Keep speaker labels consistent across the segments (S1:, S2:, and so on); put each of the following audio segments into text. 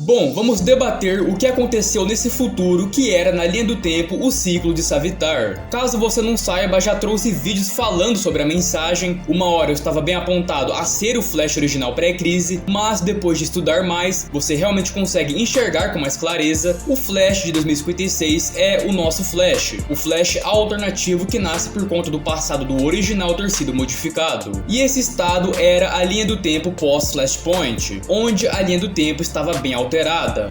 S1: Bom, vamos debater o que aconteceu nesse futuro que era na linha do tempo o ciclo de Savitar. Caso você não saiba, já trouxe vídeos falando sobre a mensagem. Uma hora eu estava bem apontado a ser o Flash original pré-crise, mas depois de estudar mais, você realmente consegue enxergar com mais clareza. O Flash de 2056 é o nosso Flash, o Flash alternativo que nasce por conta do passado do original ter sido modificado. E esse estado era a linha do tempo pós-Flashpoint, onde a linha do tempo estava bem alterada,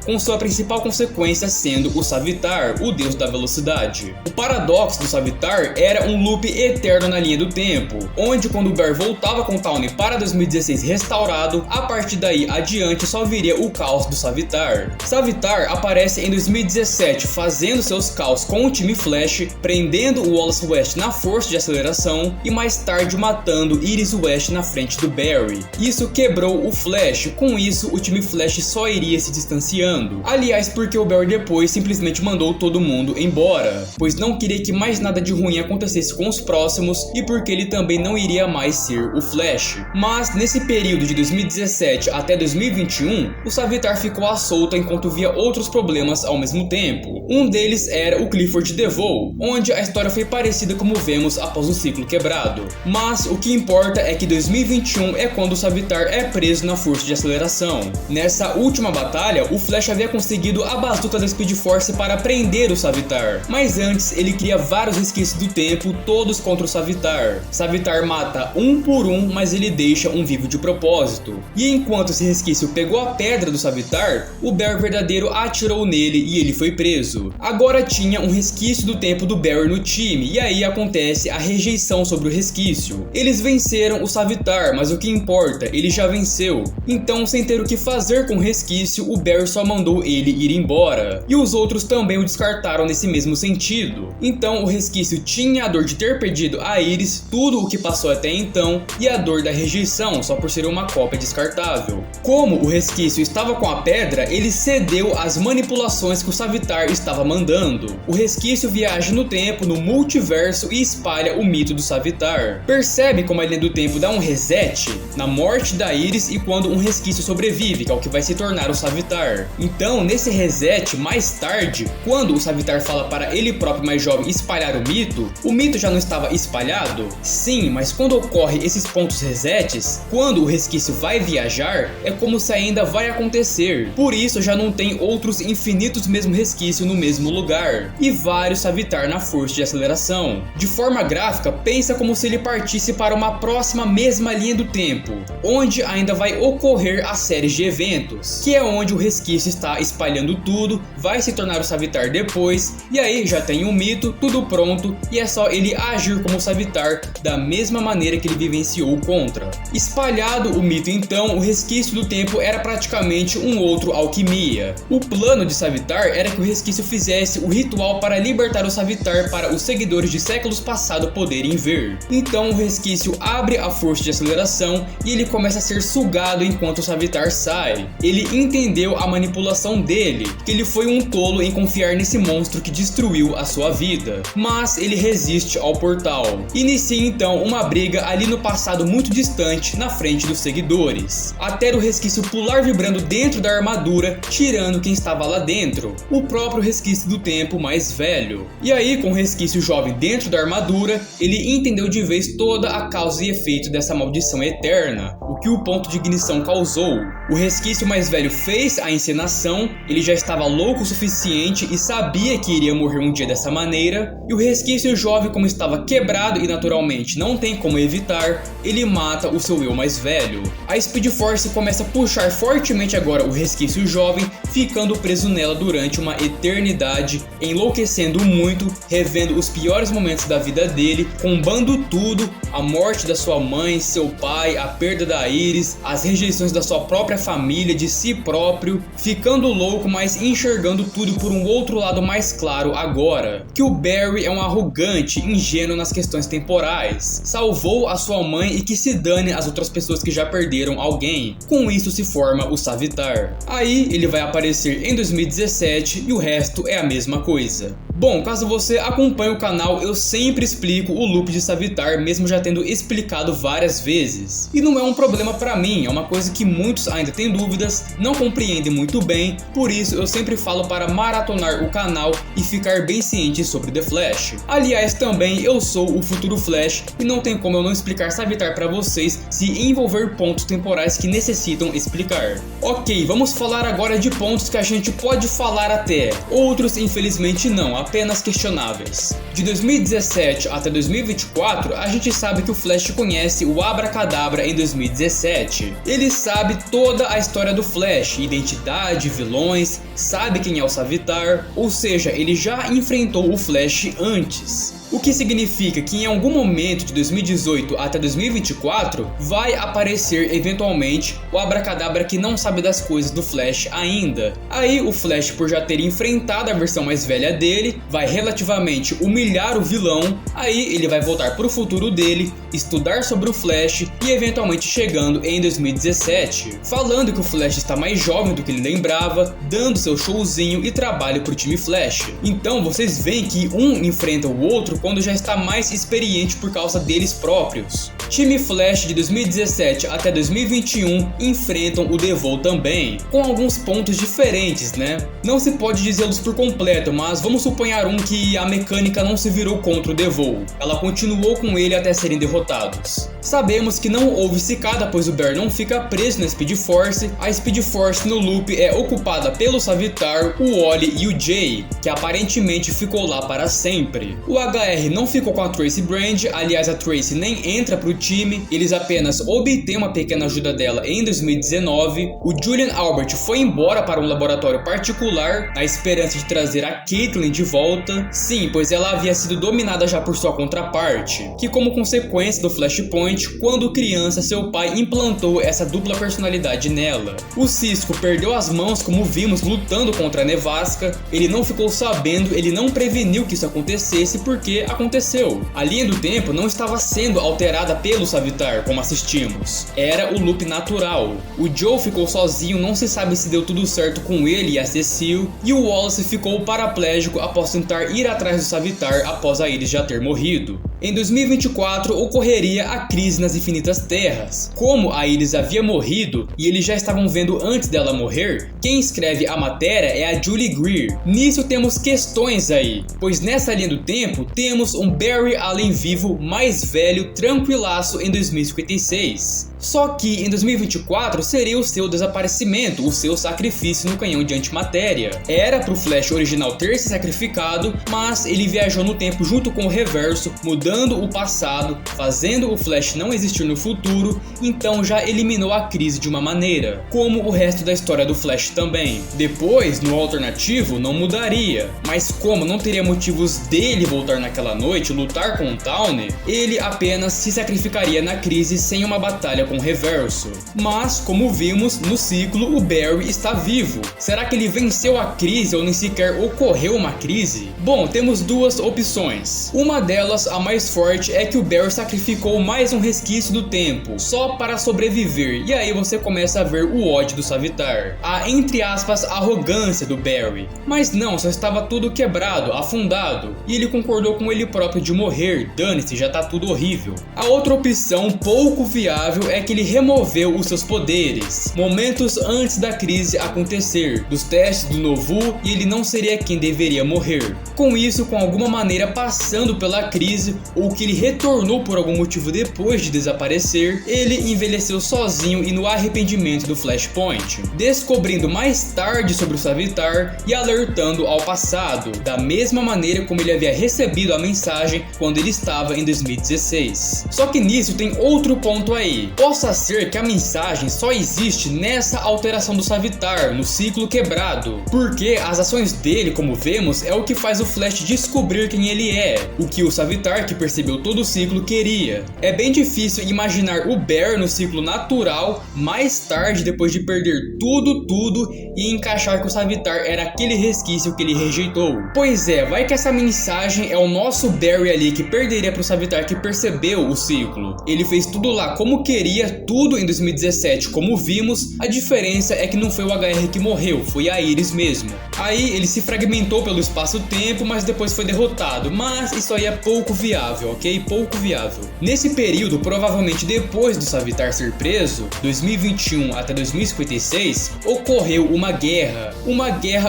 S1: com sua principal consequência sendo o Savitar, o deus da velocidade. O paradoxo do Savitar era um loop eterno na linha do tempo, onde quando o Barry voltava com Tawny para 2016 restaurado, a partir daí adiante só viria o caos do Savitar. Savitar aparece em 2017 fazendo seus caos com o time Flash, prendendo o Wallace West na força de aceleração e mais tarde matando Iris West na frente do Barry. Isso quebrou o Flash, com isso o time Flash só iria se distanciando. Aliás, porque o Barry depois simplesmente mandou todo mundo embora, pois não queria que mais nada de ruim acontecesse com os próximos e porque ele também não iria mais ser o Flash. Mas nesse período de 2017 até 2021, o Savitar ficou à solta enquanto via outros problemas ao mesmo tempo. Um deles era o Clifford DeVoe, onde a história foi parecida como vemos após o ciclo quebrado. Mas o que importa é que 2021 é quando o Savitar é preso na força de aceleração. Nessa última batalha, o Flash havia conseguido a bazuca da Speed Force para prender o Savitar, mas antes ele cria vários resquícios do tempo, todos contra o Savitar. Savitar mata um por um, mas ele deixa um vivo de propósito. E enquanto esse resquício pegou a pedra do Savitar, o Barry verdadeiro atirou nele e ele foi preso. Agora tinha um resquício do tempo do Barry no time, e aí acontece a rejeição sobre o resquício. Eles venceram o Savitar, mas o que importa, ele já venceu. Então, sem ter o que fazer com o resquício, o Barry só mandou ele ir embora. E os outros também o descartaram nesse mesmo sentido. Então, o resquício tinha a dor de ter perdido a Iris, tudo o que passou até então, e a dor da rejeição, só por ser uma cópia descartável. Como o resquício estava com a pedra, ele cedeu às manipulações que o Savitar estava mandando. O resquício viaja no tempo, no multiverso e espalha o mito do Savitar. Percebe como a linha do tempo dá um reset na morte da Iris e quando um resquício sobrevive, que é o que vai se tornar o Savitar. Então, nesse reset, mais tarde, quando o Savitar fala para ele próprio mais jovem espalhar o mito já não estava espalhado? Sim, mas quando ocorre esses pontos resets, quando o resquício vai viajar, é como se ainda vai acontecer. Por isso já não tem outros infinitos mesmo resquício no mesmo lugar, e vários Savitar na força de aceleração. De forma gráfica, pensa como se ele partisse para uma próxima mesma linha do tempo, onde ainda vai ocorrer as séries de eventos, que é onde o resquício está espalhando tudo, vai se tornar o Savitar depois, e aí já tem um mito, tudo pronto, e é só ele agir como Savitar da mesma maneira que ele vivenciou contra. Espalhado o mito então, o resquício do tempo era praticamente um outro alquimia. O plano de Savitar era que o resquício fizesse o ritual para libertar o Savitar para os seguidores de séculos passados poderem ver. Então o resquício abre a força de aceleração e ele começa a ser sugado enquanto o Savitar sai. Ele entendeu a manipulação dele, que ele foi um tolo em confiar nesse monstro que destruiu a sua vida, mas ele resiste ao portal. Inicia então uma briga ali no passado muito distante na frente dos seguidores, até o resquício pular vibrando dentro da armadura, tirando quem estava lá dentro, o próprio resquício do tempo mais velho. E aí, com o resquício jovem dentro da armadura, ele entendeu de vez toda a causa e efeito dessa maldição eterna, o que o ponto de ignição causou. O resquício mais velho fez a encenação, ele já estava louco o suficiente e sabia que iria morrer um dia dessa maneira, e o resquício jovem, como estava quebrado e naturalmente não tem como evitar, ele mata o seu eu mais velho. A Speed Force começa a puxar fortemente agora o resquício jovem, ficando preso nela durante uma eternidade, enlouquecendo muito, revendo os piores momentos da vida dele, combando tudo, a morte da sua mãe, seu pai, a perda da Iris, as rejeições da sua própria família, de si próprio, ficando louco, mas enxergando tudo por um outro lado mais claro agora, que o Barry é um arrogante, ingênuo nas questões temporais, salvou a sua mãe e que se dane as outras pessoas que já perderam alguém. Com isso se forma o Savitar. Aí ele vai aparecer em 2017 e o resto é a mesma coisa. Bom, caso você acompanhe o canal, eu sempre explico o loop de Savitar, mesmo já tendo explicado várias vezes. E não é um problema pra mim, é uma coisa que muitos ainda têm dúvidas, não compreendem muito bem, por isso eu sempre falo para maratonar o canal e ficar bem ciente sobre The Flash. Aliás, também eu sou o futuro Flash e não tem como eu não explicar Savitar pra vocês se envolver pontos temporais que necessitam explicar. Ok, vamos falar agora de pontos que a gente pode falar até, outros infelizmente não, apenas questionáveis. De 2017 até 2024, a gente sabe que o Flash conhece o Abracadabra em 2017. Ele sabe toda a história do Flash, identidade, vilões, sabe quem é o Savitar, ou seja, ele já enfrentou o Flash antes. O que significa que em algum momento de 2018 até 2024 vai aparecer eventualmente o Abracadabra que não sabe das coisas do Flash ainda. Aí o Flash, por já ter enfrentado a versão mais velha dele, vai relativamente humilhar o vilão, aí ele vai voltar para o futuro dele, estudar sobre o Flash e eventualmente chegando em 2017, falando que o Flash está mais jovem do que ele lembrava, dando seu showzinho e trabalho para o time Flash. Então vocês veem que um enfrenta o outro quando já está mais experiente por causa deles próprios. Time Flash de 2017 até 2021 enfrentam o Devil também, com alguns pontos diferentes, né? Não se pode dizê-los por completo, mas vamos suponhar que a mecânica não se virou contra o Devil, ela continuou com ele até serem derrotados. Sabemos que não houve cicada, pois o Bear não fica preso na Speed Force. A Speed Force no loop é ocupada pelo Savitar, o Wally e o Jay, que aparentemente ficou lá para sempre. O HR não ficou com a Tracy Brand, aliás a Tracy nem entra pro time, eles apenas obtêm uma pequena ajuda dela em 2019. O Julian Albert foi embora para um laboratório particular, na esperança de trazer a Caitlin de volta. Sim, pois ela havia sido dominada já por sua contraparte, que como consequência do Flashpoint, quando criança, seu pai implantou essa dupla personalidade nela. O Cisco perdeu as mãos, como vimos, lutando contra a Nevasca. Ele não ficou sabendo, ele não preveniu que isso acontecesse porque aconteceu. A linha do tempo não estava sendo alterada pelo Savitar, como assistimos. Era o loop natural. O Joe ficou sozinho, não se sabe se deu tudo certo com ele e a Cecile. E o Wallace ficou paraplégico após tentar ir atrás do Savitar após a Iris já ter morrido. Em 2024 ocorreria a crise nas Infinitas Terras. Como a Iris havia morrido e eles já estavam vendo antes dela morrer, quem escreve a matéria é a Julie Greer. Nisso temos questões aí, pois nessa linha do tempo temos um Barry Allen vivo mais velho, tranquilaço em 2056. Só que em 2024 seria o seu desaparecimento, o seu sacrifício no canhão de antimatéria. Era pro Flash original ter se sacrificado, mas ele viajou no tempo junto com o Reverso, mudando o passado, fazendo o Flash não existir no futuro, então já eliminou a crise de uma maneira, como o resto da história do Flash também. Depois, no alternativo, não mudaria, mas como não teria motivos dele voltar naquela noite, lutar com o Tawny, ele apenas se sacrificaria na crise sem uma batalha com o Reverso. Mas, como vimos, no ciclo o Barry está vivo. Será que ele venceu a crise ou nem sequer ocorreu uma crise? Bom, temos duas opções. Uma delas, a mais forte, é que o Barry sacrificou mais um resquício do tempo, só para sobreviver, e aí você começa a ver o ódio do Savitar, a, entre aspas, arrogância do Barry. Mas não, só estava tudo quebrado, afundado, e ele concordou com ele próprio de morrer, dane-se, já tá tudo horrível. A outra opção, pouco viável, é que ele removeu os seus poderes, momentos antes da crise acontecer, dos testes do Novu, e ele não seria quem deveria morrer. Com isso, com alguma maneira passando pela crise, ou que ele retornou por algum motivo depois de desaparecer, ele envelheceu sozinho e no arrependimento do Flashpoint, descobrindo mais tarde sobre o Savitar e alertando ao passado, da mesma maneira como ele havia recebido a mensagem quando ele estava em 2016. Só que nisso tem outro ponto aí. Possa ser que a mensagem só existe nessa alteração do Savitar, no ciclo quebrado, porque as ações dele, como vemos, é o que faz o Flash descobrir quem ele é, o que o Savitar, que percebeu todo o ciclo, queria. É bem difícil imaginar o Bear no ciclo natural, mais tarde, depois de perder tudo e encaixar que o Savitar era aquele resquício que ele rejeitou. Pois é, vai que essa mensagem é o nosso Barry ali que perderia pro Savitar que percebeu o ciclo. Ele fez tudo lá como queria terminaria tudo em 2017 como vimos, a diferença é que não foi o HR que morreu, foi a Iris mesmo. Aí ele se fragmentou pelo espaço-tempo, mas depois foi derrotado, mas isso aí é pouco viável, ok? Pouco viável. Nesse período, provavelmente depois do Savitar ser preso, 2021 até 2056, ocorreu uma guerra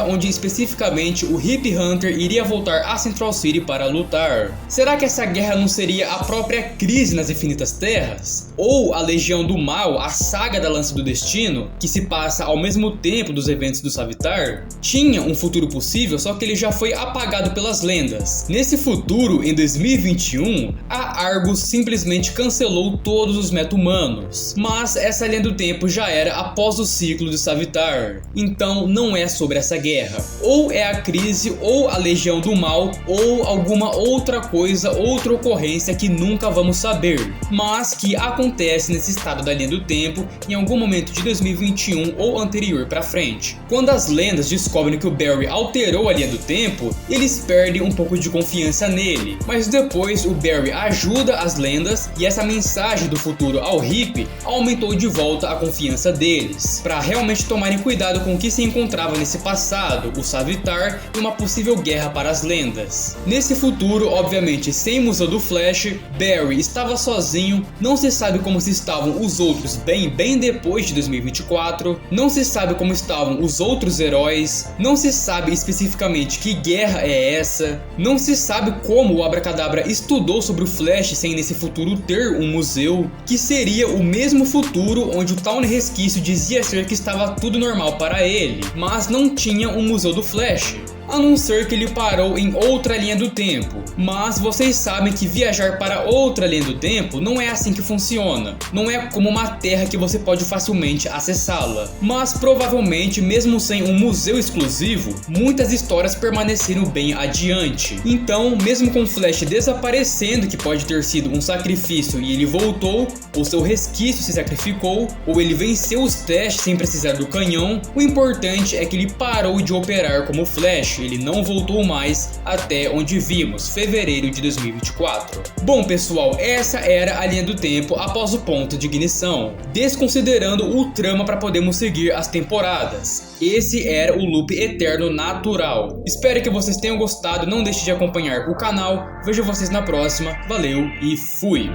S1: onde especificamente o Hip Hunter iria voltar a Central City para lutar. Será que essa guerra não seria a própria crise nas Infinitas Terras? Ou a Legião do Mal, a saga da Lança do Destino, que se passa ao mesmo tempo dos eventos do Savitar? Tinha um futuro possível, só que ele já foi apagado pelas lendas. Nesse futuro, em 2021, a Argus simplesmente cancelou todos os meta-humanos. Mas essa linha do tempo já era após o ciclo de Savitar. Então não é sobre essa guerra. Ou é a crise, ou a Legião do Mal, ou alguma outra coisa, outra ocorrência que nunca vamos saber, mas que acontece nesse estado da linha do tempo em algum momento de 2021 ou anterior para frente. Quando as lendas descobrem que o Barry alterou a linha do tempo, eles perdem um pouco de confiança nele, mas depois o Barry ajuda as lendas e essa mensagem do futuro ao Hip aumentou de volta a confiança deles, para realmente tomarem cuidado com o que se encontrava nesse passado, o Savitar e uma possível guerra para as lendas. Nesse futuro, obviamente sem Museu do Flash, Barry estava sozinho, não se sabe como se estavam os outros bem depois de 2024, não se sabe como estavam os outros heróis, não se sabe especificamente que guerra é essa, não se sabe como o Abracadabra estudou sobre o Flash sem nesse futuro ter um museu, que seria o mesmo futuro onde o Tawny Resquício dizia ser que estava tudo normal para ele, mas não tinha um museu do Flash. A não ser que ele parou em outra linha do tempo. Mas vocês sabem que viajar para outra linha do tempo não é assim que funciona. Não é como uma terra que você pode facilmente acessá-la. Mas provavelmente, mesmo sem um museu exclusivo, muitas histórias permaneceram bem adiante. Então, mesmo com Flash desaparecendo, que pode ter sido um sacrifício e ele voltou, ou seu resquício se sacrificou, ou ele venceu os testes sem precisar do canhão, o importante é que ele parou de operar como Flash. Ele não voltou mais até onde vimos, fevereiro de 2024. Bom pessoal, essa era a linha do tempo após o ponto de ignição, desconsiderando o trama para podermos seguir as temporadas. Esse era o loop eterno natural. Espero que vocês tenham gostado, não deixe de acompanhar o canal, vejo vocês na próxima, valeu e fui!